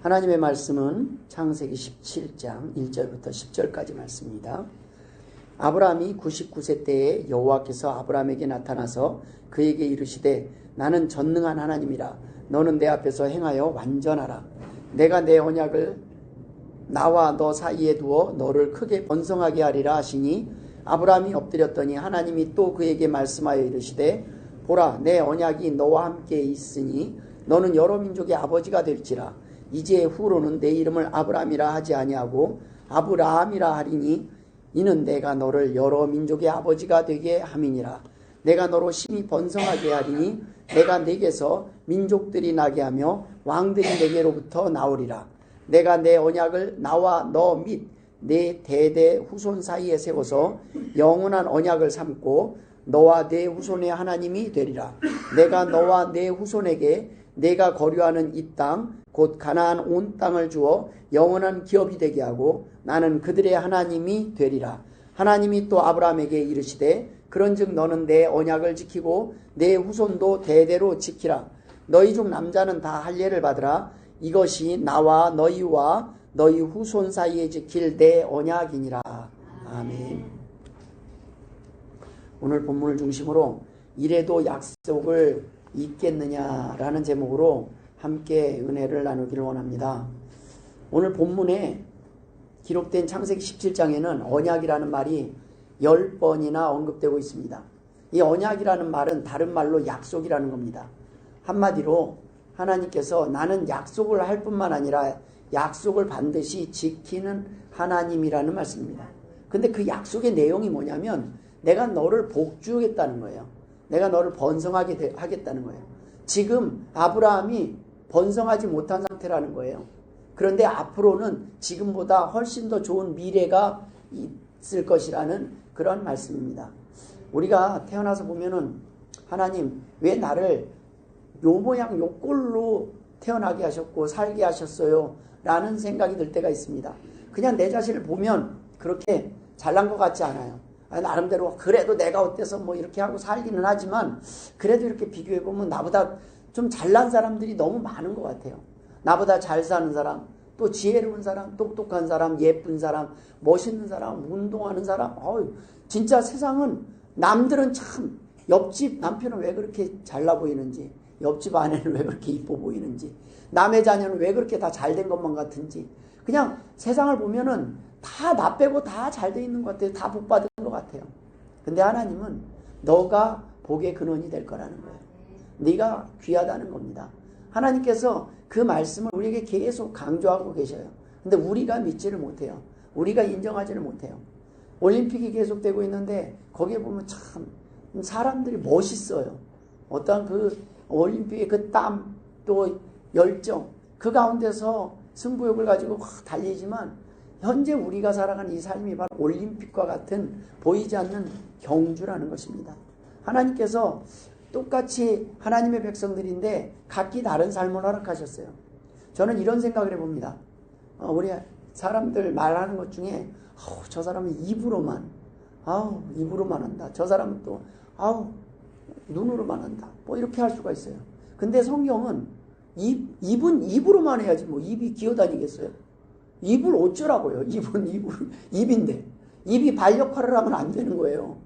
하나님의 말씀은 창세기 17장 1절부터 10절까지 말씀입니다. 아브라함이 99세 때에 여호와께서 아브라함에게 나타나서 그에게 이르시되 나는 전능한 하나님이라. 너는 내 앞에서 행하여 완전하라. 내가 내 언약을 나와 너 사이에 두어 너를 크게 번성하게 하리라 하시니 아브라함이 엎드렸더니 하나님이 또 그에게 말씀하여 이르시되 보라, 내 언약이 너와 함께 있으니 너는 여러 민족의 아버지가 될지라. 이제 후로는 내 이름을 아브라함이라 하지 아니하고 아브라함이라 하리니 이는 내가 너를 여러 민족의 아버지가 되게 함이니라. 내가 너로 심히 번성하게 하리니 내가 네게서 민족들이 나게 하며 왕들이 네게로부터 나오리라. 내가 내 언약을 나와 너 및 내 대대 후손 사이에 세워서 영원한 언약을 삼고 너와 내 후손의 하나님이 되리라. 내가 너와 내 후손에게 내가 거류하는 이 땅 곧 가나안 온 땅을 주어 영원한 기업이 되게 하고 나는 그들의 하나님이 되리라. 하나님이 또 아브라함에게 이르시되 그런즉 너는 내 언약을 지키고 내 후손도 대대로 지키라. 너희 중 남자는 다 할례를 받으라. 이것이 나와 너희와 너희 후손 사이에 지킬 내 언약이니라. 아멘. 오늘 본문을 중심으로 이래도 약속을 잊겠느냐라는 제목으로 함께 은혜를 나누기를 원합니다. 오늘 본문에 기록된 창세기 17장에는 언약이라는 말이 10번이나 언급되고 있습니다. 이 언약이라는 말은 다른 말로 약속이라는 겁니다. 한마디로 하나님께서 나는 약속을 할 뿐만 아니라 약속을 반드시 지키는 하나님이라는 말씀입니다. 근데 그 약속의 내용이 뭐냐면 내가 너를 복주겠다는 거예요. 내가 너를 번성하게 하겠다는 거예요. 지금 아브라함이 번성하지 못한 상태라는 거예요. 그런데 앞으로는 지금보다 훨씬 더 좋은 미래가 있을 것이라는 그런 말씀입니다. 우리가 태어나서 보면은 하나님 왜 나를 요 모양 요 꼴로 태어나게 하셨고 살게 하셨어요? 라는 생각이 들 때가 있습니다. 그냥 내 자신을 보면 그렇게 잘난 것 같지 않아요. 나름대로 그래도 내가 어때서 뭐 이렇게 하고 살기는 하지만 그래도 이렇게 비교해보면 나보다 좀 잘난 사람들이 너무 많은 것 같아요. 나보다 잘 사는 사람, 또 지혜로운 사람, 똑똑한 사람, 예쁜 사람, 멋있는 사람, 운동하는 사람. 진짜 세상은 남들은 참 옆집 남편은 왜 그렇게 잘나 보이는지, 옆집 아내는 왜 그렇게 이뻐 보이는지, 남의 자녀는 왜 그렇게 다 잘된 것만 같은지, 그냥 세상을 보면은 다 나 빼고 다 잘 돼 있는 것 같아요. 다 복 받은 것 같아요. 근데 하나님은 너가 복의 근원이 될 거라는 거예요. 네가 귀하다는 겁니다. 하나님께서 그 말씀을 우리에게 계속 강조하고 계셔요. 근데 우리가 믿지를 못해요. 우리가 인정하지를 못해요. 올림픽이 계속되고 있는데 거기에 보면 참 사람들이 멋있어요. 어떤 그 올림픽의 그 땀 또 열정 그 가운데서 승부욕을 가지고 달리지만 현재 우리가 살아가는 이 삶이 바로 올림픽과 같은 보이지 않는 경주라는 것입니다. 하나님께서 똑같이 하나님의 백성들인데 각기 다른 삶을 허락하셨어요. 저는 이런 생각을 해봅니다. 우리 사람들 말하는 것 중에 저 사람은 입으로만 한다. 저 사람은 또 눈으로만 한다. 뭐 이렇게 할 수가 있어요. 근데 성경은 입은 입으로만 해야지 뭐 입이 기어다니겠어요? 입을 어쩌라고요? 입인데 입이 발 역할을 하면 안 되는 거예요.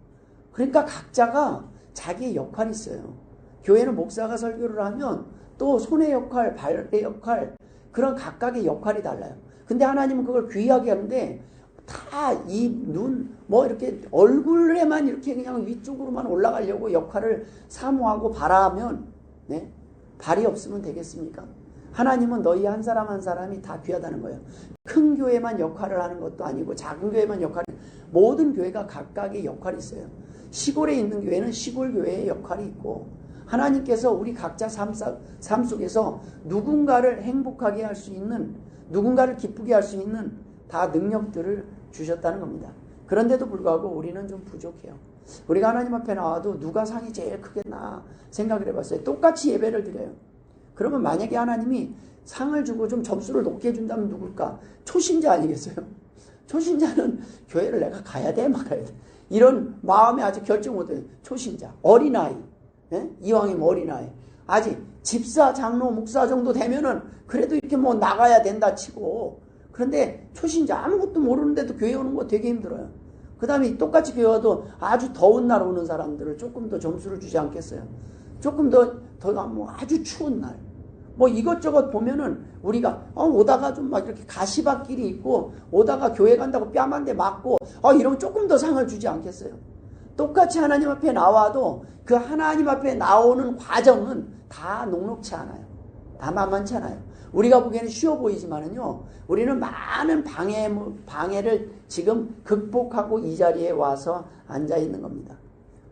그러니까 각자가 자기의 역할이 있어요. 교회는 목사가 설교를 하면 또 손의 역할, 발의 역할 그런 각각의 역할이 달라요. 근데 하나님은 그걸 귀하게 하는데 다 입, 눈, 뭐 이렇게 얼굴에만 이렇게 그냥 위쪽으로만 올라가려고 역할을 사모하고 바라면 발이 없으면 되겠습니까? 하나님은 너희 한 사람 한 사람이 다 귀하다는 거예요. 큰 교회만 역할을 하는 것도 아니고 작은 교회만 모든 교회가 각각의 역할이 있어요. 시골에 있는 교회는 시골 교회의 역할이 있고 하나님께서 우리 각자 삶 속에서 누군가를 행복하게 할 수 있는 누군가를 기쁘게 할 수 있는 다 능력들을 주셨다는 겁니다. 그런데도 불구하고 우리는 좀 부족해요. 우리가 하나님 앞에 나와도 누가 상이 제일 크겠나 생각을 해봤어요. 똑같이 예배를 드려요. 그러면 만약에 하나님이 상을 주고 좀 점수를 높게 준다면 누굴까? 초신자 아니겠어요? 초신자는 교회를 내가 가야 돼 말아야 돼 이런 마음에 아직 결정 못해요. 초신자, 어린아이, 이왕이면 어린아이, 아직 집사, 장로, 목사 정도 되면은 그래도 이렇게 뭐 나가야 된다 치고, 그런데 초신자 아무것도 모르는데도 교회 오는 거 되게 힘들어요. 그 다음에 똑같이 교회 와도 아주 더운 날 오는 사람들을 조금 더 점수를 주지 않겠어요? 조금 더 뭐 아주 추운 날. 뭐 이것저것 보면은 우리가 오다가 좀 막 이렇게 가시밭길이 있고 오다가 교회 간다고 뺨 한 대 맞고 이러면 조금 더 상을 주지 않겠어요? 똑같이 하나님 앞에 나와도 그 하나님 앞에 나오는 과정은 다 녹록치 않아요. 다 만만치 않아요. 우리가 보기에는 쉬워 보이지만은요, 우리는 많은 방해를 지금 극복하고 이 자리에 와서 앉아 있는 겁니다.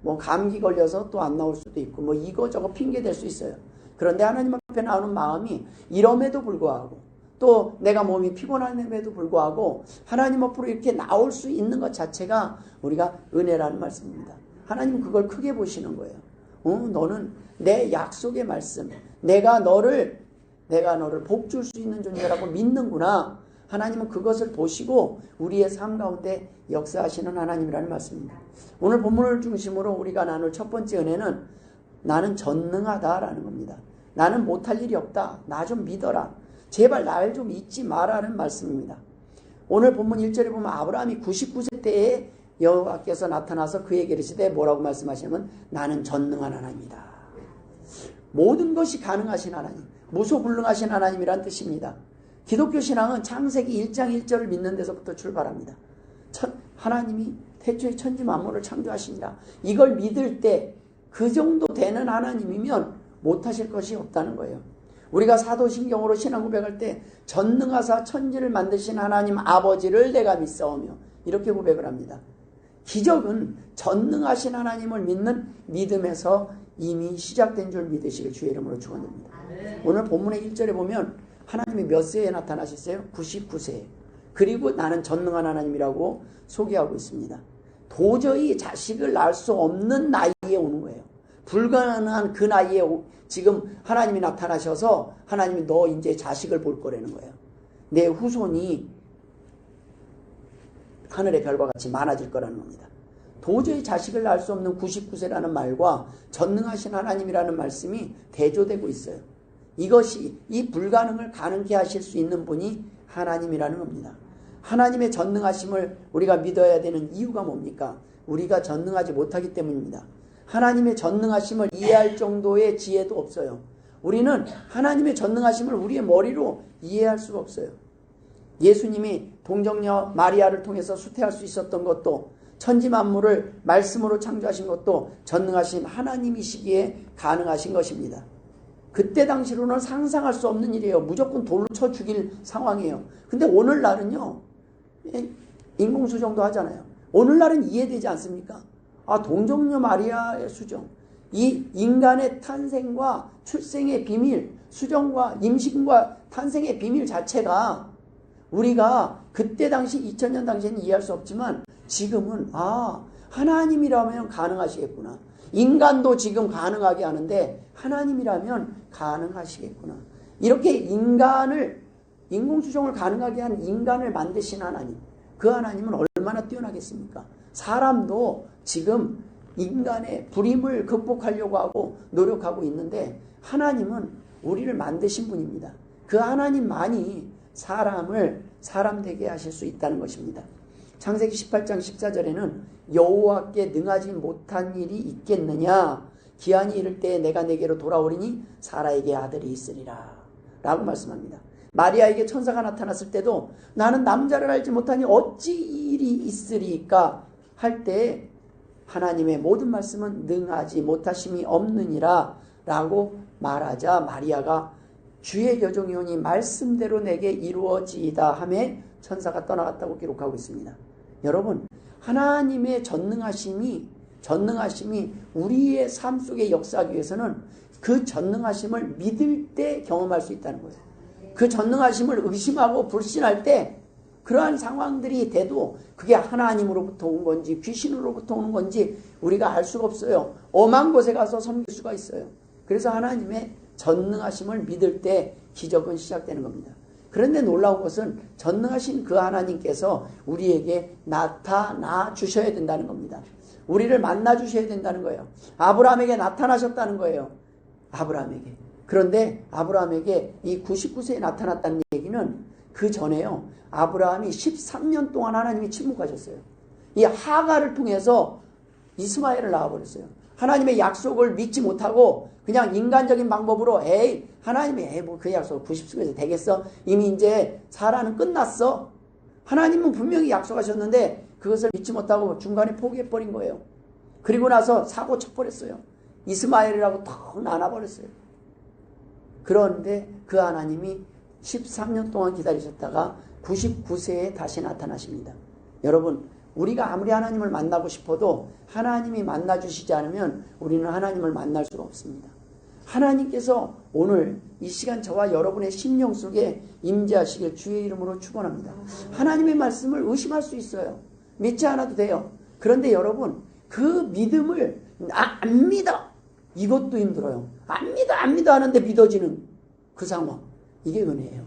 뭐 감기 걸려서 또 안 나올 수도 있고 뭐 이거저거 핑계 댈 수 있어요. 그런데 하나님 앞에 나오는 마음이 이럼에도 불구하고 또 내가 몸이 피곤함에도 불구하고 하나님 앞으로 이렇게 나올 수 있는 것 자체가 우리가 은혜라는 말씀입니다. 하나님은 그걸 크게 보시는 거예요. 너는 내 약속의 말씀, 내가 너를 복 줄 수 있는 존재라고 믿는구나. 하나님은 그것을 보시고 우리의 삶 가운데 역사하시는 하나님이라는 말씀입니다. 오늘 본문을 중심으로 우리가 나눌 첫 번째 은혜는 나는 전능하다라는 겁니다. 나는 못할 일이 없다. 나 좀 믿어라. 제발 날 좀 잊지 마라는 말씀입니다. 오늘 본문 1절에 보면 아브라함이 99세 때에 여호와께서 나타나서 그에게 이르시되 뭐라고 말씀하시냐면 나는 전능한 하나님이다. 모든 것이 가능하신 하나님, 무소불능하신 하나님이란 뜻입니다. 기독교 신앙은 창세기 1장 1절을 믿는 데서부터 출발합니다. 하나님이 태초에 천지 만물을 창조하시니라. 이걸 믿을 때 그 정도 되는 하나님이면 못하실 것이 없다는 거예요. 우리가 사도신경으로 신앙 고백할 때 전능하사 천지를 만드신 하나님 아버지를 내가 믿사오며 이렇게 고백을 합니다. 기적은 전능하신 하나님을 믿는 믿음에서 이미 시작된 줄 믿으시길 주의 이름으로 축원드립니다. 오늘 본문의 1절에 보면 하나님이 몇 세에 나타나셨어요? 99세. 그리고 나는 전능한 하나님이라고 소개하고 있습니다. 도저히 자식을 낳을 수 없는 나이에 오는 거예요. 불가능한 그 나이에 지금 하나님이 나타나셔서 하나님이 너 이제 자식을 볼 거라는 거예요. 내 후손이 하늘의 별과 같이 많아질 거라는 겁니다. 도저히 자식을 낳을 수 없는 99세라는 말과 전능하신 하나님이라는 말씀이 대조되고 있어요. 이것이 이 불가능을 가능케 하실 수 있는 분이 하나님이라는 겁니다. 하나님의 전능하심을 우리가 믿어야 되는 이유가 뭡니까? 우리가 전능하지 못하기 때문입니다. 하나님의 전능하심을 이해할 정도의 지혜도 없어요. 우리는 하나님의 전능하심을 우리의 머리로 이해할 수가 없어요. 예수님이 동정녀 마리아를 통해서 수태할 수 있었던 것도 천지 만물을 말씀으로 창조하신 것도 전능하신 하나님이시기에 가능하신 것입니다. 그때 당시로는 상상할 수 없는 일이에요. 무조건 돌로 쳐 죽일 상황이에요. 근데 오늘날은요, 인공수정도 하잖아요. 오늘날은 이해되지 않습니까? 동정녀 마리아의 수정, 이 인간의 탄생과 출생의 비밀, 수정과 임신과 탄생의 비밀 자체가 우리가 그때 당시 2000년 당시에는 이해할 수 없지만 지금은 하나님이라면 가능하시겠구나. 인간도 지금 가능하게 하는데 하나님이라면 가능하시겠구나. 이렇게 인공수정을 가능하게 한 인간을 만드신 하나님, 그 하나님은 얼마나 뛰어나겠습니까? 사람도 지금 인간의 불임을 극복하려고 하고 노력하고 있는데 하나님은 우리를 만드신 분입니다. 그 하나님만이 사람을 사람 되게 하실 수 있다는 것입니다. 창세기 18장 14절에는 여호와께 능하지 못한 일이 있겠느냐, 기한이 이를 때에 내가 내게로 돌아오리니 사라에게 아들이 있으리라 라고 말씀합니다. 마리아에게 천사가 나타났을 때도 나는 남자를 알지 못하니 어찌 이 일이 있으리까 할 때 하나님의 모든 말씀은 능하지 못하심이 없느니라 라고 말하자 마리아가 주의 여종이오니 말씀대로 내게 이루어지이다 하며 천사가 떠나갔다고 기록하고 있습니다. 여러분, 하나님의 전능하심이 우리의 삶 속에 역사하기 위해서는 그 전능하심을 믿을 때 경험할 수 있다는 거예요. 그 전능하심을 의심하고 불신할 때 그러한 상황들이 돼도 그게 하나님으로부터 온 건지 귀신으로부터 오는 건지 우리가 알 수가 없어요. 엄한 곳에 가서 섬길 수가 있어요. 그래서 하나님의 전능하심을 믿을 때 기적은 시작되는 겁니다. 그런데 놀라운 것은 전능하신 그 하나님께서 우리에게 나타나 주셔야 된다는 겁니다. 우리를 만나 주셔야 된다는 거예요. 아브라함에게 나타나셨다는 거예요. 아브라함에게. 그런데 아브라함에게 이 99세에 나타났다는 얘기는 그 전에요. 아브라함이 13년 동안 하나님이 침묵하셨어요. 이 하가를 통해서 이스마엘을 낳아버렸어요. 하나님의 약속을 믿지 못하고 그냥 인간적인 방법으로 하나님이 뭐 그 약속 90세까지 되겠어? 이미 이제 사라는 끝났어. 하나님은 분명히 약속하셨는데 그것을 믿지 못하고 중간에 포기해버린 거예요. 그리고 나서 사고 쳐버렸어요. 이스마엘이라고 턱 나눠버렸어요. 그런데 그 하나님이 13년 동안 기다리셨다가 99세에 다시 나타나십니다. 여러분, 우리가 아무리 하나님을 만나고 싶어도 하나님이 만나주시지 않으면 우리는 하나님을 만날 수가 없습니다. 하나님께서 오늘 이 시간 저와 여러분의 심령 속에 임재하시길 주의 이름으로 축원합니다. 하나님의 말씀을 의심할 수 있어요. 믿지 않아도 돼요. 그런데 여러분, 그 믿음을 안 믿어. 이것도 힘들어요. 안 믿어 하는데 믿어지는 그 상황. 이게 은혜예요.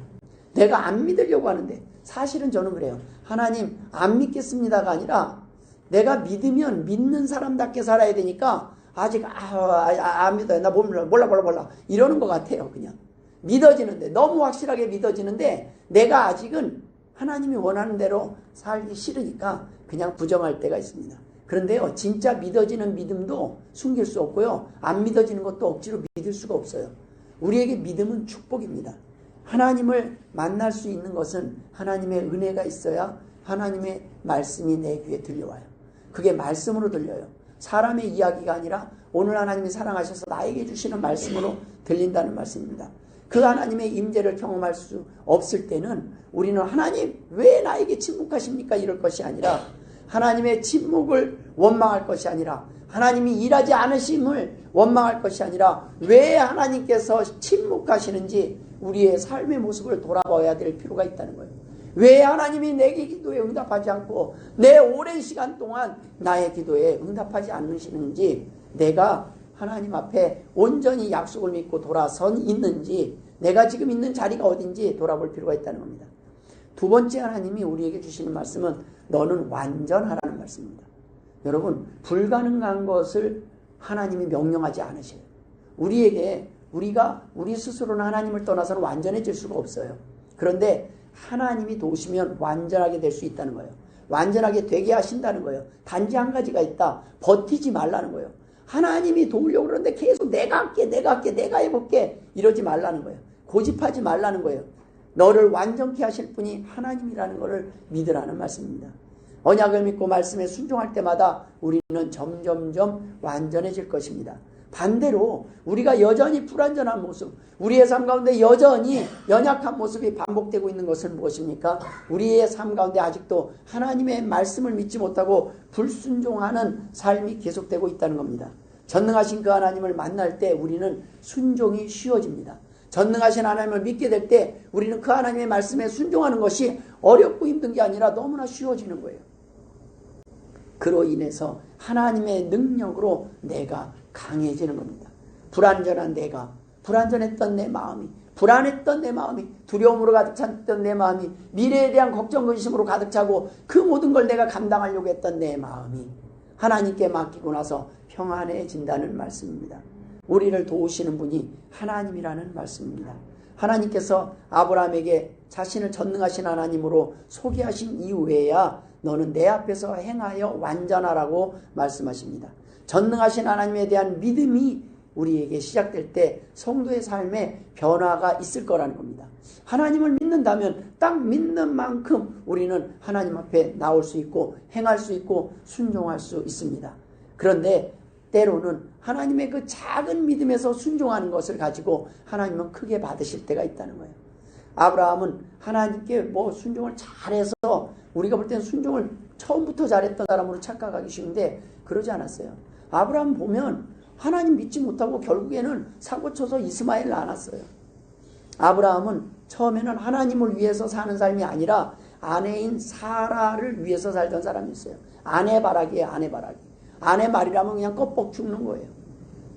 내가 안 믿으려고 하는데 사실은 저는 그래요. 하나님 안 믿겠습니다가 아니라 내가 믿으면 믿는 사람답게 살아야 되니까 아직 안 믿어요. 나 몰라 이러는 것 같아요. 그냥 믿어지는데 너무 확실하게 믿어지는데 내가 아직은 하나님이 원하는 대로 살기 싫으니까 그냥 부정할 때가 있습니다. 그런데요, 진짜 믿어지는 믿음도 숨길 수 없고요, 안 믿어지는 것도 억지로 믿을 수가 없어요. 우리에게 믿음은 축복입니다. 하나님을 만날 수 있는 것은 하나님의 은혜가 있어야 하나님의 말씀이 내 귀에 들려와요. 그게 말씀으로 들려요. 사람의 이야기가 아니라 오늘 하나님이 사랑하셔서 나에게 주시는 말씀으로 들린다는 말씀입니다. 그 하나님의 임재를 경험할 수 없을 때는 우리는 하나님 왜 나에게 침묵하십니까? 이럴 것이 아니라 하나님의 침묵을 원망할 것이 아니라 하나님이 일하지 않으심을 원망할 것이 아니라 왜 하나님께서 침묵하시는지 우리의 삶의 모습을 돌아봐야 될 필요가 있다는 거예요. 왜 하나님이 내 기도에 응답하지 않고 내 오랜 시간 동안 나의 기도에 응답하지 않으시는지, 내가 하나님 앞에 온전히 약속을 믿고 돌아선 있는지, 내가 지금 있는 자리가 어딘지 돌아볼 필요가 있다는 겁니다. 두 번째 하나님이 우리에게 주시는 말씀은 너는 완전하라는 말씀입니다. 여러분, 불가능한 것을 하나님이 명령하지 않으셔요. 우리가 우리 스스로는 하나님을 떠나서는 완전해질 수가 없어요. 그런데 하나님이 도우시면 완전하게 될 수 있다는 거예요. 완전하게 되게 하신다는 거예요. 단지 한 가지가 있다. 버티지 말라는 거예요. 하나님이 도우려고 그러는데 계속 내가 해볼게 이러지 말라는 거예요. 고집하지 말라는 거예요. 너를 완전케 하실 분이 하나님이라는 것을 믿으라는 말씀입니다. 언약을 믿고 말씀에 순종할 때마다 우리는 점점점 완전해질 것입니다. 반대로 우리가 여전히 불완전한 모습, 우리의 삶 가운데 여전히 연약한 모습이 반복되고 있는 것은 무엇입니까? 우리의 삶 가운데 아직도 하나님의 말씀을 믿지 못하고 불순종하는 삶이 계속되고 있다는 겁니다. 전능하신 그 하나님을 만날 때 우리는 순종이 쉬워집니다. 전능하신 하나님을 믿게 될 때 우리는 그 하나님의 말씀에 순종하는 것이 어렵고 힘든 게 아니라 너무나 쉬워지는 거예요. 그로 인해서 하나님의 능력으로 내가 강해지는 겁니다. 불안전했던 내 마음이, 불안했던 내 마음이, 두려움으로 가득 찼던 내 마음이, 미래에 대한 걱정, 근심으로 가득 차고 그 모든 걸 내가 감당하려고 했던 내 마음이 하나님께 맡기고 나서 평안해진다는 말씀입니다. 우리를 도우시는 분이 하나님이라는 말씀입니다. 하나님께서 아브라함에게 자신을 전능하신 하나님으로 소개하신 이후에야 너는 내 앞에서 행하여 완전하라고 말씀하십니다. 전능하신 하나님에 대한 믿음이 우리에게 시작될 때 성도의 삶에 변화가 있을 거라는 겁니다. 하나님을 믿는다면 딱 믿는 만큼 우리는 하나님 앞에 나올 수 있고 행할 수 있고 순종할 수 있습니다. 그런데 때로는 하나님의 그 작은 믿음에서 순종하는 것을 가지고 하나님은 크게 받으실 때가 있다는 거예요. 아브라함은 하나님께 순종을 잘해서 우리가 볼 때는 순종을 처음부터 잘했던 사람으로 착각하기 쉬운데 그러지 않았어요. 아브라함 보면 하나님 믿지 못하고 결국에는 사고쳐서 이스마엘 낳았어요. 아브라함은 처음에는 하나님을 위해서 사는 삶이 아니라 아내인 사라를 위해서 살던 사람이었어요. 아내 바라기에 아내 바라기. 아내 말이라면 그냥 껍벅 죽는 거예요.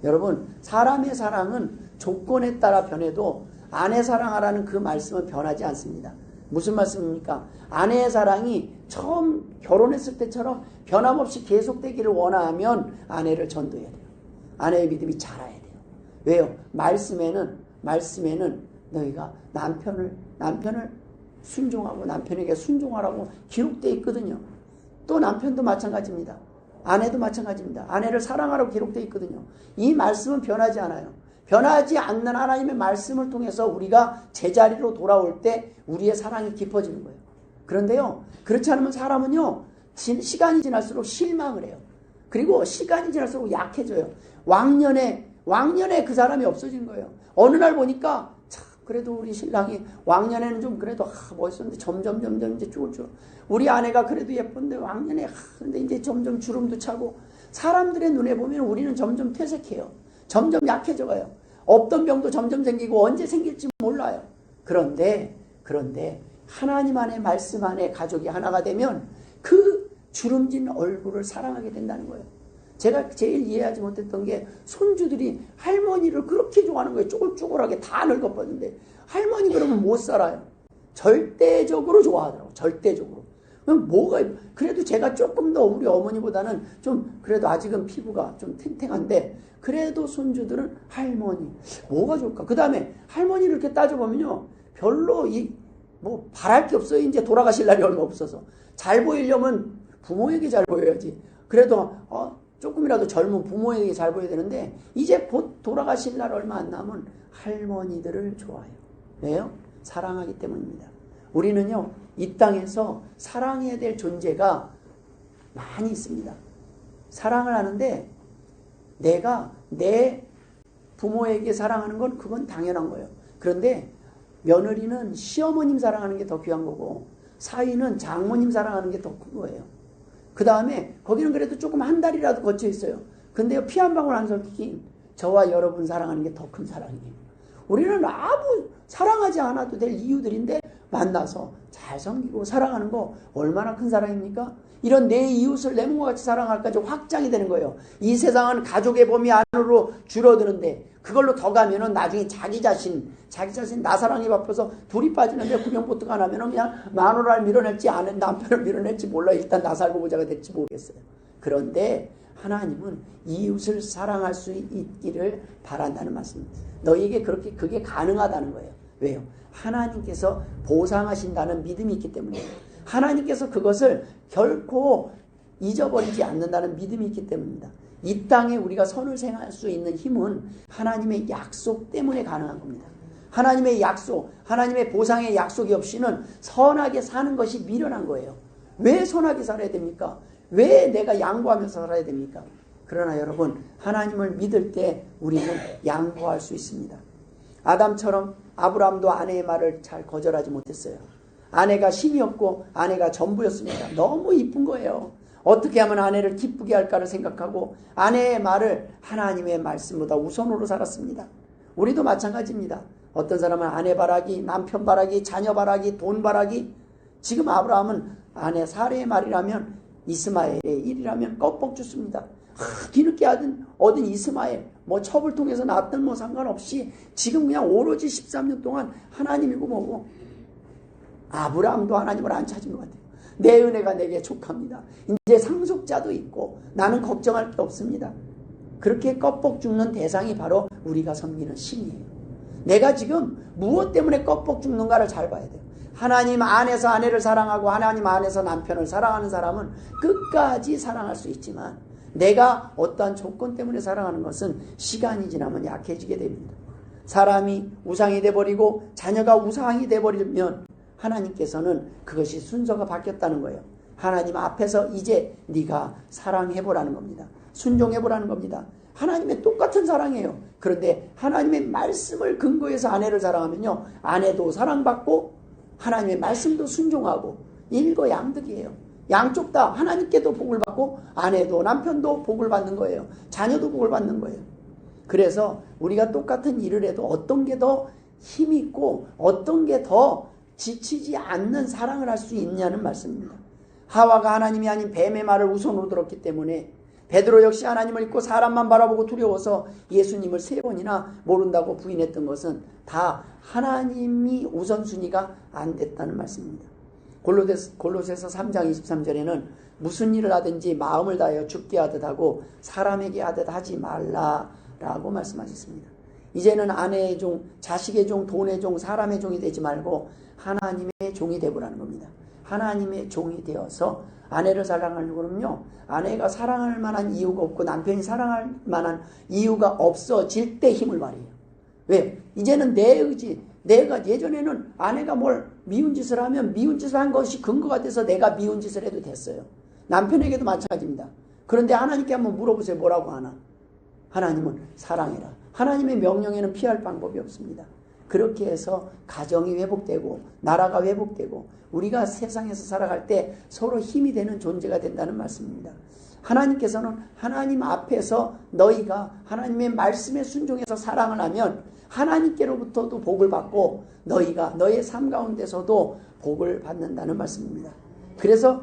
여러분, 사람의 사랑은 조건에 따라 변해도 아내 사랑하라는 그 말씀은 변하지 않습니다. 무슨 말씀입니까? 아내의 사랑이 처음 결혼했을 때처럼 변함없이 계속되기를 원하면 아내를 전도해야 돼요. 아내의 믿음이 자라야 돼요. 왜요? 말씀에는 말씀에는 너희가 남편을 순종하고 남편에게 순종하라고 기록되어 있거든요. 또 남편도 마찬가지입니다. 아내도 마찬가지입니다. 아내를 사랑하라고 기록되어 있거든요. 이 말씀은 변하지 않아요. 변하지 않는 하나님의 말씀을 통해서 우리가 제자리로 돌아올 때 우리의 사랑이 깊어지는 거예요. 그런데요, 그렇지 않으면 사람은요, 시간이 지날수록 실망을 해요. 그리고 시간이 지날수록 약해져요. 왕년에 그 사람이 없어진 거예요. 어느 날 보니까 참 그래도 우리 신랑이 왕년에는 좀 그래도 멋있었는데 점점 이제 쭈글쭈글. 우리 아내가 그래도 예쁜데 왕년에 근데 이제 점점 주름도 차고. 사람들의 눈에 보면 우리는 점점 퇴색해요. 점점 약해져가요. 없던 병도 점점 생기고 언제 생길지 몰라요. 그런데 하나님 안에 말씀 안에 가족이 하나가 되면 그 주름진 얼굴을 사랑하게 된다는 거예요. 제가 제일 이해하지 못했던 게 손주들이 할머니를 그렇게 좋아하는 거예요. 쪼글쪼글하게 다 늙어버렸는데 할머니 그러면 못 살아요. 절대적으로 좋아하더라고요. 절대적으로. 그럼 그래도 제가 조금 더 우리 어머니보다는 좀 그래도 아직은 피부가 좀 탱탱한데 그래도 손주들은 할머니 뭐가 좋을까? 그 다음에 할머니를 이렇게 따져보면요, 별로 바랄 게 없어요. 이제 돌아가실 날이 얼마 없어서. 잘 보이려면 부모에게 잘 보여야지. 그래도 조금이라도 젊은 부모에게 잘 보여야 되는데 이제 곧 돌아가실 날 얼마 안 남은 할머니들을 좋아해요. 왜요? 사랑하기 때문입니다. 우리는요, 이 땅에서 사랑해야 될 존재가 많이 있습니다. 사랑을 하는데 내가 내 부모에게 사랑하는 건 그건 당연한 거예요. 그런데 며느리는 시어머님 사랑하는 게 더 귀한 거고 사위는 장모님 사랑하는 게 더 큰 거예요. 그 다음에 거기는 그래도 조금 한 달이라도 거쳐 있어요. 근데요, 피 한 방울 안 섞인 저와 여러분 사랑하는 게 더 큰 사랑이에요. 우리는 아무 사랑하지 않아도 될 이유들인데 만나서 잘 섬기고 사랑하는 거 얼마나 큰 사랑입니까? 이런 내 이웃을 내 몸과 같이 사랑할까지 확장이 되는 거예요. 이 세상은 가족의 범위 안으로 줄어드는데 그걸로 더 가면은 나중에 자기 자신 나 사랑에 바빠서 둘이 빠지는데 구경보트가 안 하면은 그냥 마누라를 밀어낼지 아는 남편을 밀어낼지 몰라. 일단 나 살고 보자가 될지 모르겠어요. 그런데 하나님은 이웃을 사랑할 수 있기를 바란다는 말씀입니다. 너희에게 그게 가능하다는 거예요. 왜요? 하나님께서 보상하신다는 믿음이 있기 때문이에요. 하나님께서 그것을 결코 잊어버리지 않는다는 믿음이 있기 때문입니다. 이 땅에 우리가 선을 행할 수 있는 힘은 하나님의 약속 때문에 가능한 겁니다. 하나님의 약속, 하나님의 보상의 약속이 없이는 선하게 사는 것이 미련한 거예요. 왜 선하게 살아야 됩니까? 왜 내가 양보하면서 살아야 됩니까? 그러나 여러분, 하나님을 믿을 때 우리는 양보할 수 있습니다. 아담처럼 아브라함도 아내의 말을 잘 거절하지 못했어요. 아내가 신이었고 아내가 전부였습니다. 너무 이쁜 거예요. 어떻게 하면 아내를 기쁘게 할까를 생각하고 아내의 말을 하나님의 말씀보다 우선으로 살았습니다. 우리도 마찬가지입니다. 어떤 사람은 아내 바라기, 남편 바라기, 자녀 바라기, 돈 바라기. 지금 아브라함은 아내 사레의 말이라면 이스마엘의 일이라면 껌뻑 죽습니다. 뒤늦게 얻은 이스마엘, 첩을 통해서 낳았던 상관없이 지금 그냥 오로지 13년 동안 하나님이고 뭐고. 아브라함도 하나님을 안 찾은 것 같아요. 내 은혜가 내게 족합니다. 이제 상속자도 있고 나는 걱정할 게 없습니다. 그렇게 껌뻑 죽는 대상이 바로 우리가 섬기는 신이에요. 내가 지금 무엇 때문에 껌뻑 죽는가를 잘 봐야 돼요. 하나님 안에서 아내를 사랑하고 하나님 안에서 남편을 사랑하는 사람은 끝까지 사랑할 수 있지만 내가 어떠한 조건 때문에 사랑하는 것은 시간이 지나면 약해지게 됩니다. 사람이 우상이 돼버리고 자녀가 우상이 돼버리면 하나님께서는 그것이 순서가 바뀌었다는 거예요. 하나님 앞에서 이제 네가 사랑해보라는 겁니다. 순종해보라는 겁니다. 하나님의 똑같은 사랑이에요. 그런데 하나님의 말씀을 근거해서 아내를 사랑하면요, 아내도 사랑받고 하나님의 말씀도 순종하고 일거양득이에요. 양쪽 다 하나님께도 복을 받고 아내도 남편도 복을 받는 거예요. 자녀도 복을 받는 거예요. 그래서 우리가 똑같은 일을 해도 어떤 게 더 힘있고 어떤 게 더 지치지 않는 사랑을 할 수 있냐는 말씀입니다. 하와가 하나님이 아닌 뱀의 말을 우선으로 들었기 때문에 베드로 역시 하나님을 잊고 사람만 바라보고 두려워서 예수님을 3번이나 모른다고 부인했던 것은 다 하나님이 우선순위가 안 됐다는 말씀입니다. 골로새서 3장 23절에는 무슨 일을 하든지 마음을 다하여 죽게 하듯 하고 사람에게 하듯 하지 말라라고 말씀하셨습니다. 이제는 아내의 종, 자식의 종, 돈의 종, 사람의 종이 되지 말고 하나님의 종이 되보라는 겁니다. 하나님의 종이 되어서 아내를 사랑하려고 그러면요, 아내가 사랑할 만한 이유가 없고 남편이 사랑할 만한 이유가 없어질 때 힘을 발휘해요. 왜? 이제는 내 의지, 내가 예전에는 아내가 뭘 미운 짓을 하면 미운 짓을 한 것이 근거가 돼서 내가 미운 짓을 해도 됐어요. 남편에게도 마찬가지입니다. 그런데 하나님께 한번 물어보세요. 뭐라고 하나? 하나님은 사랑해라. 하나님의 명령에는 피할 방법이 없습니다. 그렇게 해서 가정이 회복되고 나라가 회복되고 우리가 세상에서 살아갈 때 서로 힘이 되는 존재가 된다는 말씀입니다. 하나님께서는 하나님 앞에서 너희가 하나님의 말씀에 순종해서 사랑을 하면 하나님께로부터도 복을 받고 너희가 너의 삶 가운데서도 복을 받는다는 말씀입니다. 그래서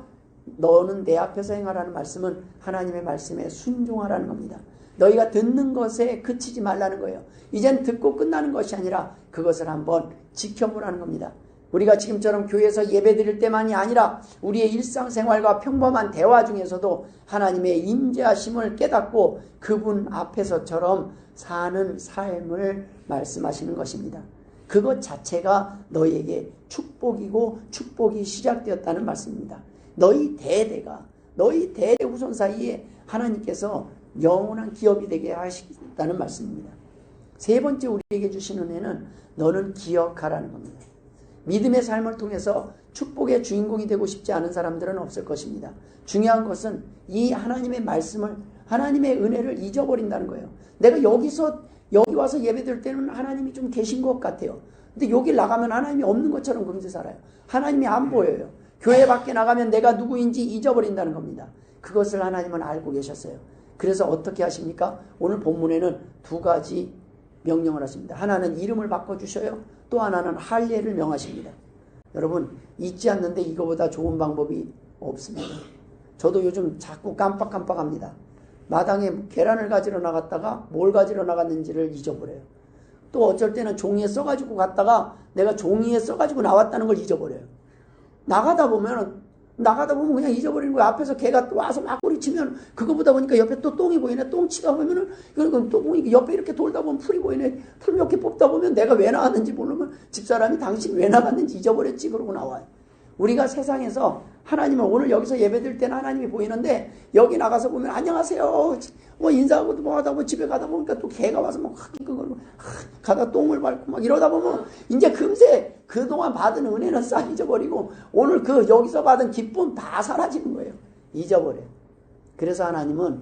너는 내 앞에서 행하라는 말씀은 하나님의 말씀에 순종하라는 겁니다. 너희가 듣는 것에 그치지 말라는 거예요. 이젠 듣고 끝나는 것이 아니라 그것을 한번 지켜보라는 겁니다. 우리가 지금처럼 교회에서 예배드릴 때만이 아니라 우리의 일상생활과 평범한 대화 중에서도 하나님의 임재하심을 깨닫고 그분 앞에서처럼 사는 삶을 말씀하시는 것입니다. 그것 자체가 너희에게 축복이고 축복이 시작되었다는 말씀입니다. 너희 대대가 너희 대대 후손 사이에 하나님께서 영원한 기업이 되게 하시겠다는 말씀입니다. 세 번째 우리에게 주신 은혜는 너는 기억하라는 겁니다. 믿음의 삶을 통해서 축복의 주인공이 되고 싶지 않은 사람들은 없을 것입니다. 중요한 것은 이 하나님의 말씀을, 하나님의 은혜를 잊어버린다는 거예요. 내가 여기 와서 예배드릴 때는 하나님이 좀 계신 것 같아요. 근데 여기 나가면 하나님이 없는 것처럼 그렇게 살아요. 하나님이 안 보여요. 교회 밖에 나가면 내가 누구인지 잊어버린다는 겁니다. 그것을 하나님은 알고 계셨어요. 그래서 어떻게 하십니까? 오늘 본문에는 두 가지 명령을 하십니다. 하나는 이름을 바꿔주셔요. 또 하나는 할례를 명하십니다. 여러분, 잊지 않는데 이거보다 좋은 방법이 없습니다. 저도 요즘 자꾸 깜빡깜빡합니다. 마당에 계란을 가지러 나갔다가 뭘 가지러 나갔는지를 잊어버려요. 또 어쩔 때는 종이에 써가지고 갔다가 내가 종이에 써가지고 나왔다는 걸 잊어버려요. 나가다 보면 그냥 잊어버리는 거예요. 앞에서 개가 와서 막 꼬리치면 그거보다 보니까 옆에 또 똥이 보이네. 똥치다 보면은 이건 똥이 옆에 이렇게 돌다 보면 풀이 보이네. 풀 몇 개 뽑다 보면 내가 왜 나왔는지 모르면 집사람이 당신 왜 나갔는지 잊어버렸지 그러고 나와요. 우리가 세상에서 하나님을 오늘 여기서 예배드릴 때는 하나님이 보이는데 여기 나가서 보면 안녕하세요 뭐 인사하고도 뭐 하다 보면 집에 가다 보니까 또 개가 와서 막 헥헥거리고 가다 똥을 밟고 막 이러다 보면 이제 금세 그동안 받은 은혜는 싹 잊어버리고 오늘 그 여기서 받은 기쁨 다 사라지는 거예요. 잊어버려요. 그래서 하나님이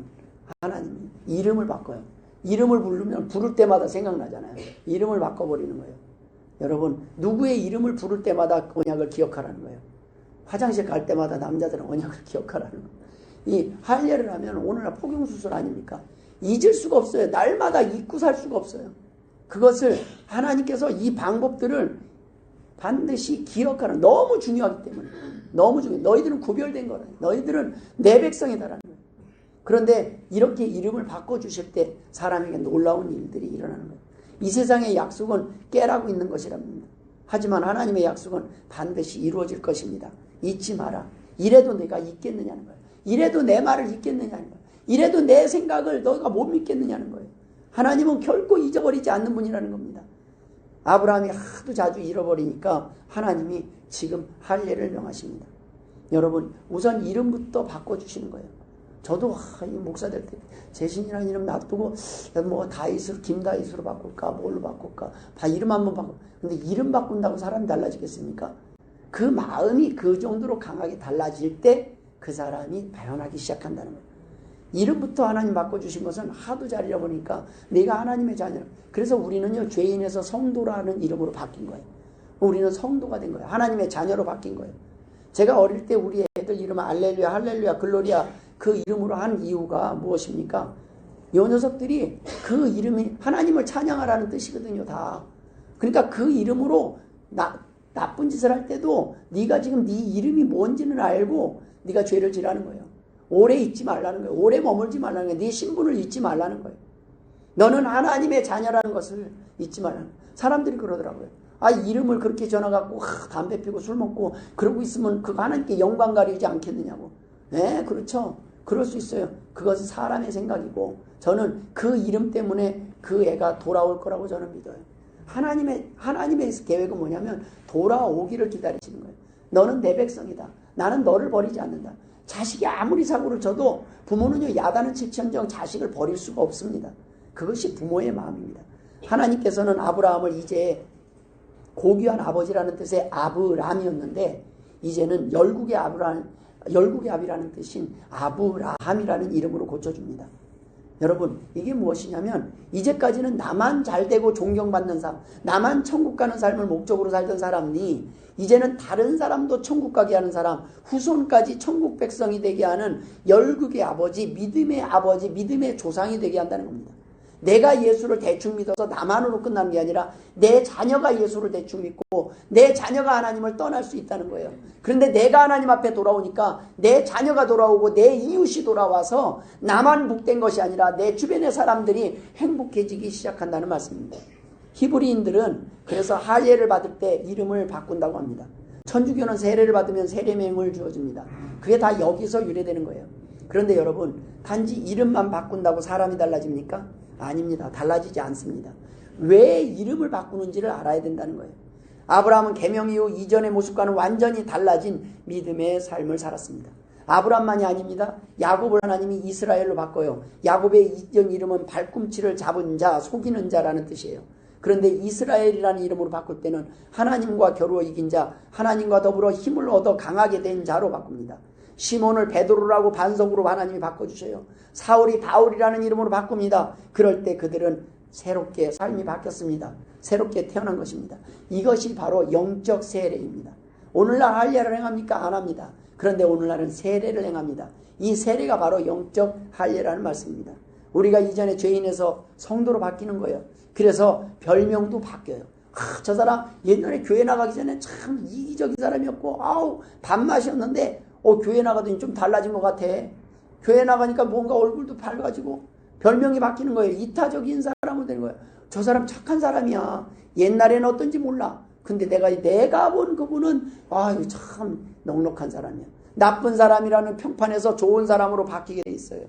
이름을 바꿔요. 이름을 부를 때마다 생각나잖아요. 이름을 바꿔버리는 거예요. 여러분, 누구의 이름을 부를 때마다 언약을 기억하라는 거예요. 화장실 갈 때마다 남자들은 언약을 기억하라는 거예요. 이 할례를 하면 오늘날 포경수술 아닙니까? 잊을 수가 없어요. 날마다 잊고 살 수가 없어요. 그것을 하나님께서 이 방법들을 반드시 기억하는, 너무 중요하기 때문에. 너무 중요해. 너희들은 구별된 거라. 너희들은 내 백성이다라는 거예요. 그런데 이렇게 이름을 바꿔주실 때 사람에게 놀라운 일들이 일어나는 거예요. 이 세상의 약속은 깨라고 있는 것이랍니다. 하지만 하나님의 약속은 반드시 이루어질 것입니다. 잊지 마라. 이래도 내가 잊겠느냐는 거예요. 이래도 내 말을 잊겠느냐는 거예요. 이래도 내 생각을 너가 못 믿겠느냐는 거예요. 하나님은 결코 잊어버리지 않는 분이라는 겁니다. 아브라함이 하도 자주 잃어버리니까 하나님이 지금 할례를 명하십니다. 여러분, 우선 이름부터 바꿔주시는 거예요. 저도 이 목사 될 때 제 신이라는 이름 놔두고 뭐 다윗으로 김다윗으로 바꿀까 뭘로 바꿀까 이름 한번 바꿔. 근데 이름 바꾼다고 사람이 달라지겠습니까? 그 마음이 그 정도로 강하게 달라질 때 그 사람이 변하기 시작한다는 거예요. 이름부터 하나님 바꿔주신 것은 하도 잘 잃어버리니까 내가 하나님의 자녀라. 그래서 우리는요, 죄인에서 성도라는 이름으로 바뀐 거예요. 우리는 성도가 된 거예요. 하나님의 자녀로 바뀐 거예요. 제가 어릴 때 우리 애들 이름은 알렐루야, 할렐루야, 글로리아 그 이름으로 한 이유가 무엇입니까? 이 녀석들이 그 이름이 하나님을 찬양하라는 뜻이거든요, 다. 그러니까 그 이름으로 나쁜 짓을 할 때도 네가 지금 네 이름이 뭔지는 알고 네가 죄를 지라는 거예요. 오래 잊지 말라는 거예요. 오래 머물지 말라는 거예요. 네 신분을 잊지 말라는 거예요. 너는 하나님의 자녀라는 것을 잊지 말라는 거예요. 사람들이 그러더라고요. 이름을 그렇게 전화갖고 담배 피고 술 먹고 그러고 있으면 그거 하나님께 영광 가리지 않겠느냐고. 네, 그렇죠. 그럴 수 있어요. 그것은 사람의 생각이고 저는 그 이름 때문에 그 애가 돌아올 거라고 저는 믿어요. 하나님의 계획은 뭐냐면 돌아오기를 기다리시는 거예요. 너는 내 백성이다. 나는 너를 버리지 않는다. 자식이 아무리 사고를 쳐도 부모는요, 야단은 칠천정 자식을 버릴 수가 없습니다. 그것이 부모의 마음입니다. 하나님께서는 아브라함을 이제 고귀한 아버지라는 뜻의 아브람이었는데 이제는 열국의 아비라는 뜻인 아브라함이라는 이름으로 고쳐줍니다. 여러분, 이게 무엇이냐면 이제까지는 나만 잘되고 존경받는 삶, 나만 천국 가는 삶을 목적으로 살던 사람이 이제는 다른 사람도 천국 가게 하는 사람, 후손까지 천국 백성이 되게 하는 열국의 아버지, 믿음의 조상이 되게 한다는 겁니다. 내가 예수를 대충 믿어서 나만으로 끝나는 게 아니라 내 자녀가 예수를 대충 믿고 내 자녀가 하나님을 떠날 수 있다는 거예요. 그런데 내가 하나님 앞에 돌아오니까 내 자녀가 돌아오고 내 이웃이 돌아와서 나만 복된 것이 아니라 내 주변의 사람들이 행복해지기 시작한다는 말씀입니다. 히브리인들은 그래서 할례를 받을 때 이름을 바꾼다고 합니다. 천주교는 세례를 받으면 세례명을 주어집니다. 그게 다 여기서 유래되는 거예요. 그런데 여러분, 단지 이름만 바꾼다고 사람이 달라집니까? 아닙니다. 달라지지 않습니다. 왜 이름을 바꾸는지를 알아야 된다는 거예요. 아브라함은 계명 이후 이전의 모습과는 완전히 달라진 믿음의 삶을 살았습니다. 아브라함만이 아닙니다. 야곱을 하나님이 이스라엘로 바꿔요. 야곱의 이전 이름은 발꿈치를 잡은 자, 속이는 자라는 뜻이에요. 그런데 이스라엘이라는 이름으로 바꿀 때는 하나님과 겨루어 이긴 자, 하나님과 더불어 힘을 얻어 강하게 된 자로 바꿉니다. 시몬을 베드로라고 반석으로 하나님이 바꿔주셔요. 사울이 바울이라는 이름으로 바꿉니다. 그럴 때 그들은 새롭게 삶이 바뀌었습니다. 새롭게 태어난 것입니다. 이것이 바로 영적 세례입니다. 오늘날 할례를 행합니까? 안 합니다. 그런데 오늘날은 세례를 행합니다. 이 세례가 바로 영적 할례라는 말씀입니다. 우리가 이전에 죄인에서 성도로 바뀌는 거예요. 그래서 별명도 바뀌어요. 저 사람 옛날에 교회 나가기 전에 참 이기적인 사람이었고 밥맛이었는데 교회 나가더니 좀 달라진 것 같아. 교회 나가니까 뭔가 얼굴도 밝아지고 별명이 바뀌는 거예요. 이타적인 사람은 되는 거예요. 저 사람 착한 사람이야. 옛날에는 어떤지 몰라. 근데 내가 본 그분은 참 넉넉한 사람이야. 나쁜 사람이라는 평판에서 좋은 사람으로 바뀌게 돼 있어요.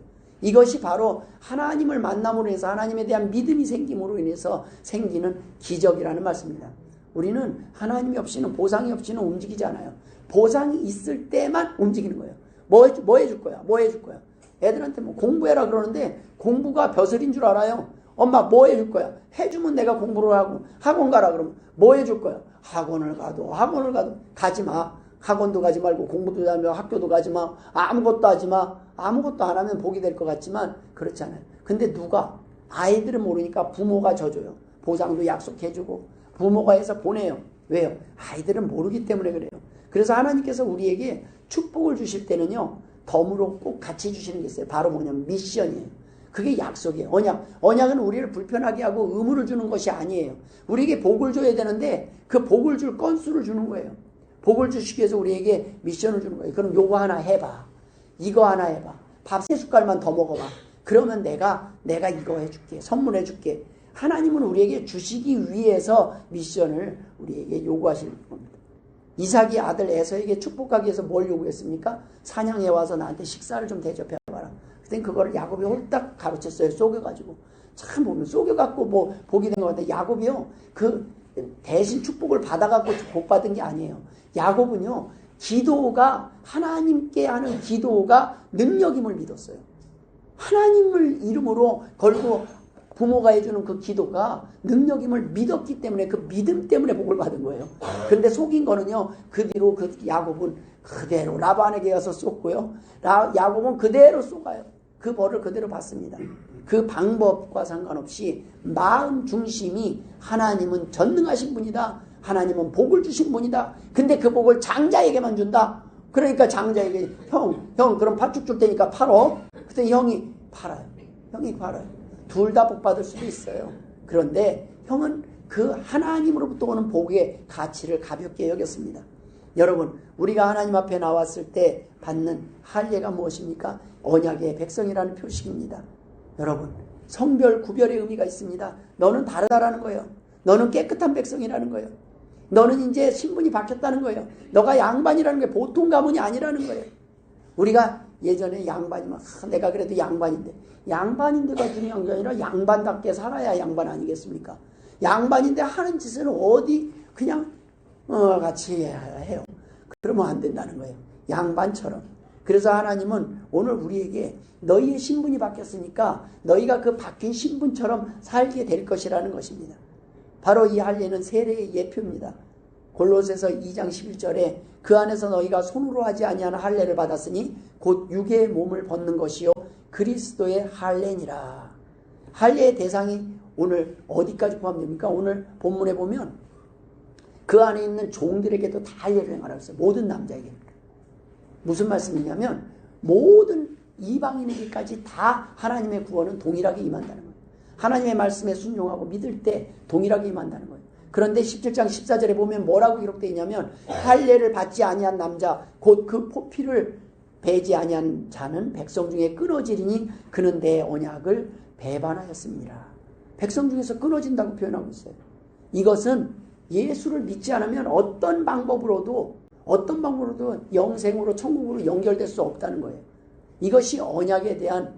이것이 바로 하나님을 만남으로 인해서 하나님에 대한 믿음이 생김으로 인해서 생기는 기적이라는 말씀입니다. 우리는 하나님이 없이는, 보상이 없이는 움직이지 않아요. 보상이 있을 때만 움직이는 거예요. 뭐 해줄 거야? 뭐 해줄 거야? 애들한테 뭐 공부해라 그러는데 공부가 벼슬인 줄 알아요. 엄마 뭐 해줄 거야? 해주면 내가 공부를 하고 학원 가라 그러면 뭐 해줄 거야? 학원을 가도 가지 마. 학원도 가지 말고 공부도 하며 학교도 가지 마. 아무것도 하지 마. 아무것도 안 하면 복이 될 것 같지만 그렇지 않아요. 근데 누가? 아이들은 모르니까 부모가 져줘요. 보상도 약속해주고 부모가 해서 보내요. 왜요? 아이들은 모르기 때문에 그래요. 그래서 하나님께서 우리에게 축복을 주실 때는요, 덤으로 꼭 같이 주시는 게 있어요. 바로 뭐냐면 미션이에요. 그게 약속이에요. 언약은 우리를 불편하게 하고 의무를 주는 것이 아니에요. 우리에게 복을 줘야 되는데 그 복을 줄 건수를 주는 거예요. 복을 주시기 위해서 우리에게 미션을 주는 거예요. 그럼 요거 하나 해봐. 이거 하나 해봐. 밥 3숟갈만 더 먹어봐. 그러면 내가 이거 해줄게. 선물해줄게. 하나님은 우리에게 주시기 위해서 미션을 우리에게 요구하시는 겁니다. 이삭이 아들 에서에게 축복하기 위해서 뭘 요구했습니까? 사냥해 와서 나한테 식사를 좀 대접해봐라. 그땐 그거를 야곱이 홀딱 가르쳤어요. 속여가지고. 참 보면 속여갖고 뭐 복이 된 것 같은데 야곱이요. 그 대신 축복을 받아갖고 복 받은 게 아니에요. 야곱은요. 기도가 하나님께 하는 기도가 능력임을 믿었어요. 하나님을 이름으로 걸고 부모가 해주는 그 기도가 능력임을 믿었기 때문에 그 믿음 때문에 복을 받은 거예요. 그런데 속인 거는요. 그 뒤로 그 야곱은 그대로 라반에게 가서 쏟고요. 야곱은 그대로 쏟아요. 그 벌을 그대로 받습니다. 그 방법과 상관없이 마음 중심이 하나님은 전능하신 분이다. 하나님은 복을 주신 분이다. 근데 그 복을 장자에게만 준다. 그러니까 장자에게 형 그럼 팥죽 줄 테니까 팔어. 그때 형이 팔아요. 둘 다 복 받을 수도 있어요. 그런데 형은 그 하나님으로부터 오는 복의 가치를 가볍게 여겼습니다. 여러분, 우리가 하나님 앞에 나왔을 때 받는 할례가 무엇입니까? 언약의 백성이라는 표식입니다. 여러분, 성별 구별의 의미가 있습니다. 너는 다르다라는 거예요. 너는 깨끗한 백성이라는 거예요. 너는 이제 신분이 바뀌었다는 거예요. 너가 양반이라는 게 보통 가문이 아니라는 거예요. 우리가 예전에 양반이면 내가 그래도 양반인데가 중요한 게 아니라 양반답게 살아야 양반 아니겠습니까? 양반인데 하는 짓은 어디 그냥 같이 해요. 그러면 안 된다는 거예요. 양반처럼. 그래서 하나님은 오늘 우리에게 너희의 신분이 바뀌었으니까 너희가 그 바뀐 신분처럼 살게 될 것이라는 것입니다. 바로 이 할례는 세례의 예표입니다. 골로새서 2장 11절에 그 안에서 너희가 손으로 하지 아니하는 할례를 받았으니 곧 육의 몸을 벗는 것이요 그리스도의 할례니라. 할례의 대상이 오늘 어디까지 포함됩니까? 오늘 본문에 보면 그 안에 있는 종들에게도 다 할례를 행하라고 했어요. 모든 남자에게. 무슨 말씀이냐면 모든 이방인에게까지 다 하나님의 구원은 동일하게 임한다는 거예요. 하나님의 말씀에 순종하고 믿을 때 동일하게 임한다는 거예요. 그런데 17장 14절에 보면 뭐라고 기록되어 있냐면 할례를 받지 아니한 남자 곧 그 포피를 베지 아니한 자는 백성 중에 끊어지리니 그는 내 언약을 배반하였습니다. 백성 중에서 끊어진다고 표현하고 있어요. 이것은 예수를 믿지 않으면 어떤 방법으로도 영생으로 천국으로 연결될 수 없다는 거예요. 이것이 언약에 대한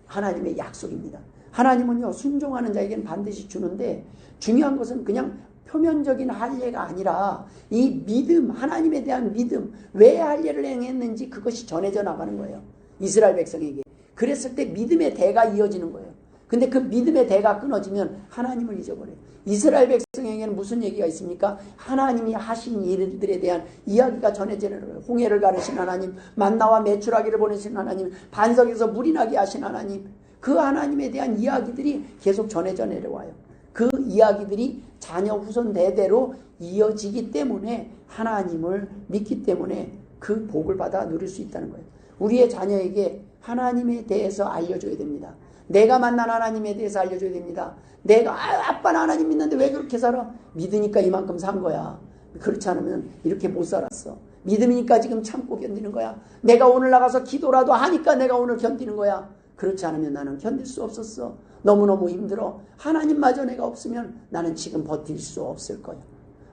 하나님의 약속입니다. 하나님은요 순종하는 자에게는 반드시 주는데 중요한 것은 그냥 표면적인 할례가 아니라 이 믿음, 하나님에 대한 믿음, 왜 할례를 행했는지 그것이 전해져 나가는 거예요. 이스라엘 백성에게. 그랬을 때 믿음의 대가 이어지는 거예요. 근데 그 믿음의 대가 끊어지면 하나님을 잊어버려요. 이스라엘 백성에게는 무슨 얘기가 있습니까? 하나님이 하신 일들에 대한 이야기가 전해지는 거예요. 홍해를 가르신 하나님, 만나와 메추라기를 보내신 하나님, 반석에서 물이 나게 하신 하나님, 그 하나님에 대한 이야기들이 계속 전해져 내려와요. 그 이야기들이 자녀 후손 대대로 이어지기 때문에 하나님을 믿기 때문에 그 복을 받아 누릴 수 있다는 거예요. 우리의 자녀에게 하나님에 대해서 알려줘야 됩니다. 내가 만난 하나님에 대해서 알려줘야 됩니다. 내가 아빠는 하나님 믿는데 왜 그렇게 살아? 믿으니까 이만큼 산 거야. 그렇지 않으면 이렇게 못 살았어. 믿음이니까 지금 참고 견디는 거야. 내가 오늘 나가서 기도라도 하니까 내가 오늘 견디는 거야. 그렇지 않으면 나는 견딜 수 없었어. 너무너무 힘들어. 하나님마저 내가 없으면 나는 지금 버틸 수 없을 거야.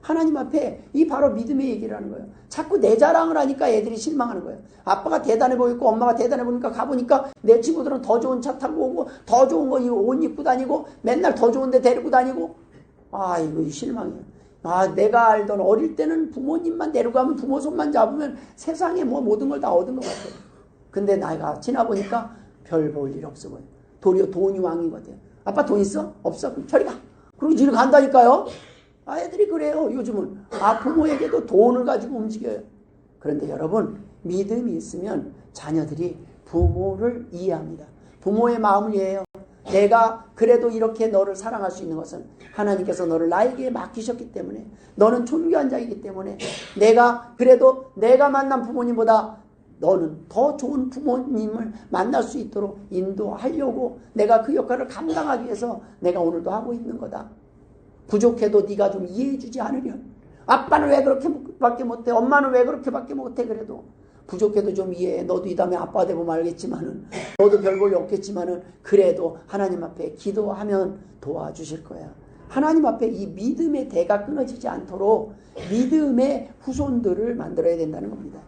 하나님 앞에 이 바로 믿음의 얘기를 하는 거예요. 자꾸 내 자랑을 하니까 애들이 실망하는 거예요. 아빠가 대단해 보이고 엄마가 대단해 보니까 가보니까 내 친구들은 더 좋은 차 타고 오고 더 좋은 거 옷 입고 다니고 맨날 더 좋은 데 데리고 다니고 이거 실망이에요. 내가 알던 어릴 때는 부모님만 데려가면 부모 손만 잡으면 세상에 뭐 모든 걸 다 얻은 것 같아요. 근데 나이가 지나보니까 별 볼 일 없어 보여요. 도리어 돈이 왕인 것 같아요. 아빠 돈 있어? 없어? 그럼 저리 가. 그러고 저리 간다니까요. 애들이 그래요. 요즘은 부모에게도 돈을 가지고 움직여요. 그런데 여러분 믿음이 있으면 자녀들이 부모를 이해합니다. 부모의 마음을 이해해요. 내가 그래도 이렇게 너를 사랑할 수 있는 것은 하나님께서 너를 나에게 맡기셨기 때문에 너는 존귀한 자이기 때문에 내가 그래도 내가 만난 부모님보다 너는 더 좋은 부모님을 만날 수 있도록 인도하려고 내가 그 역할을 감당하기 위해서 내가 오늘도 하고 있는 거다. 부족해도 네가 좀 이해해 주지 않으련. 아빠는 왜 그렇게밖에 못해? 엄마는 왜 그렇게밖에 못해? 그래도 부족해도 좀 이해해. 너도 이 다음에 아빠 되고 말겠지만은 너도 별 볼일 없겠지만은 그래도 하나님 앞에 기도하면 도와주실 거야. 하나님 앞에 이 믿음의 대가 끊어지지 않도록 믿음의 후손들을 만들어야 된다는 겁니다.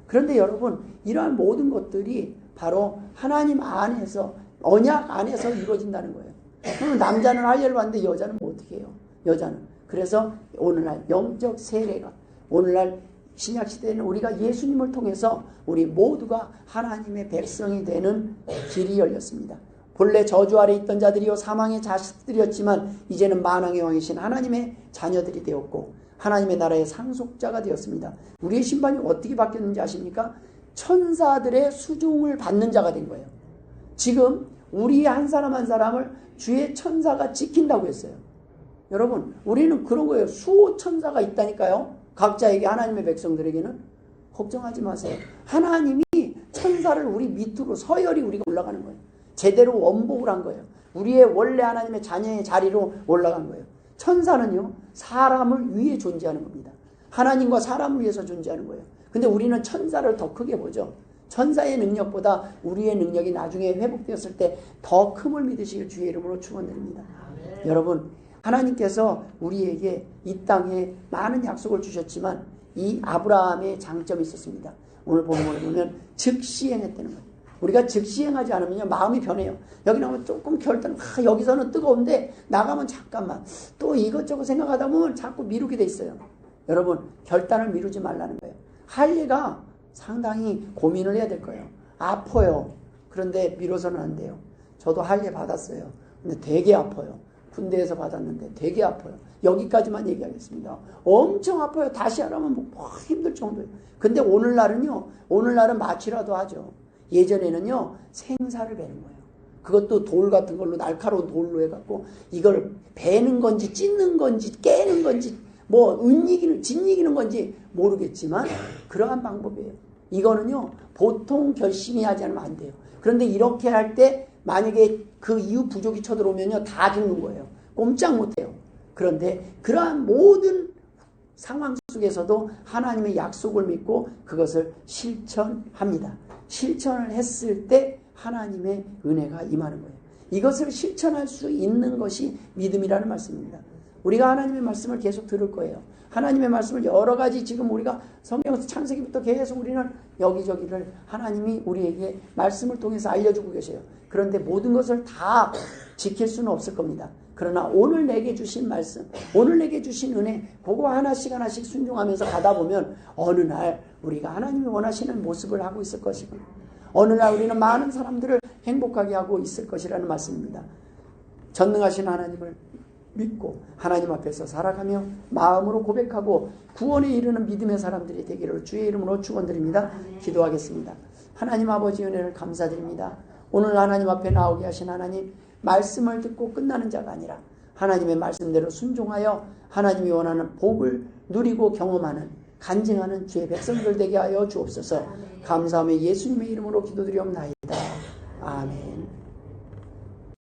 그런데 여러분 이러한 모든 것들이 바로 하나님 안에서 언약 안에서 이루어진다는 거예요. 그러면 남자는 할례를 받는데 여자는 뭐 어떻게 해요? 여자는. 그래서 오늘날 영적 세례가 오늘날 신약시대에는 우리가 예수님을 통해서 우리 모두가 하나님의 백성이 되는 길이 열렸습니다. 본래 저주 아래 있던 자들이요 사망의 자식들이었지만 이제는 만왕의 왕이신 하나님의 자녀들이 되었고 하나님의 나라의 상속자가 되었습니다. 우리의 신분이 어떻게 바뀌었는지 아십니까? 천사들의 수종을 받는 자가 된 거예요. 지금 우리 한 사람 한 사람을 주의 천사가 지킨다고 했어요. 여러분 우리는 그런 거예요. 수호 천사가 있다니까요. 각자에게 하나님의 백성들에게는 걱정하지 마세요. 하나님이 천사를 우리 밑으로 서열이 우리가 올라가는 거예요. 제대로 원복을 한 거예요. 우리의 원래 하나님의 자녀의 자리로 올라간 거예요. 천사는요 사람을 위해 존재하는 겁니다. 하나님과 사람을 위해서 존재하는 거예요. 근데 우리는 천사를 더 크게 보죠. 천사의 능력보다 우리의 능력이 나중에 회복되었을 때 더 큼을 믿으시길 주의 이름으로 축원드립니다. 여러분 하나님께서 우리에게 이 땅에 많은 약속을 주셨지만 이 아브라함의 장점이 있었습니다. 오늘 본문을 보면 즉시 행했다는 거예요. 우리가 즉시 행하지 않으면 마음이 변해요. 여기 나오면 조금 결단, 여기서는 뜨거운데 나가면 잠깐만 또 이것저것 생각하다 보면 자꾸 미루게 돼 있어요. 여러분, 결단을 미루지 말라는 거예요. 할 일가 상당히 고민을 해야 될 거예요. 아파요. 그런데 미뤄서는 안 돼요. 저도 할 일 받았어요. 근데 되게 아파요. 군대에서 받았는데 되게 아파요. 여기까지만 얘기하겠습니다. 엄청 아파요. 다시 하라면 뭐 힘들 정도예요. 근데 오늘날은 마취라도 하죠. 예전에는요, 생사를 베는 거예요. 그것도 돌 같은 걸로, 날카로운 돌로 해갖고 이걸 베는 건지 찢는 건지 깨는 건지 짓이기는 건지 모르겠지만 그러한 방법이에요. 이거는요, 보통 결심이 하지 않으면 안 돼요. 그런데 이렇게 할 때 만약에 그 이후 부족이 쳐들어오면요, 다 죽는 거예요. 꼼짝 못해요. 그런데 그러한 모든 상황 속에서도 하나님의 약속을 믿고 그것을 실천합니다. 실천을 했을 때 하나님의 은혜가 임하는 거예요. 이것을 실천할 수 있는 것이 믿음이라는 말씀입니다. 우리가 하나님의 말씀을 계속 들을 거예요. 하나님의 말씀을 여러 가지 지금 우리가 성경에서 창세기부터 계속 우리는 여기저기를 하나님이 우리에게 말씀을 통해서 알려주고 계세요. 그런데 모든 것을 다 지킬 수는 없을 겁니다. 그러나 오늘 내게 주신 말씀, 오늘 내게 주신 은혜, 그거 하나씩 순종하면서 가다 보면 어느 날 우리가 하나님이 원하시는 모습을 하고 있을 것이고, 어느 날 우리는 많은 사람들을 행복하게 하고 있을 것이라는 말씀입니다. 전능하신 하나님을 믿고 하나님 앞에서 살아가며 마음으로 고백하고 구원에 이르는 믿음의 사람들이 되기를 주의 이름으로 축원드립니다. 기도하겠습니다. 하나님 아버지 은혜를 감사드립니다. 오늘 하나님 앞에 나오게 하신 하나님, 말씀을 듣고 끝나는 자가 아니라 하나님의 말씀대로 순종하여 하나님이 원하는 복을 누리고 경험하는 간증하는 주의 백성들 되게 하여 주옵소서. 감사하며 예수님의 이름으로 기도드리옵나이다.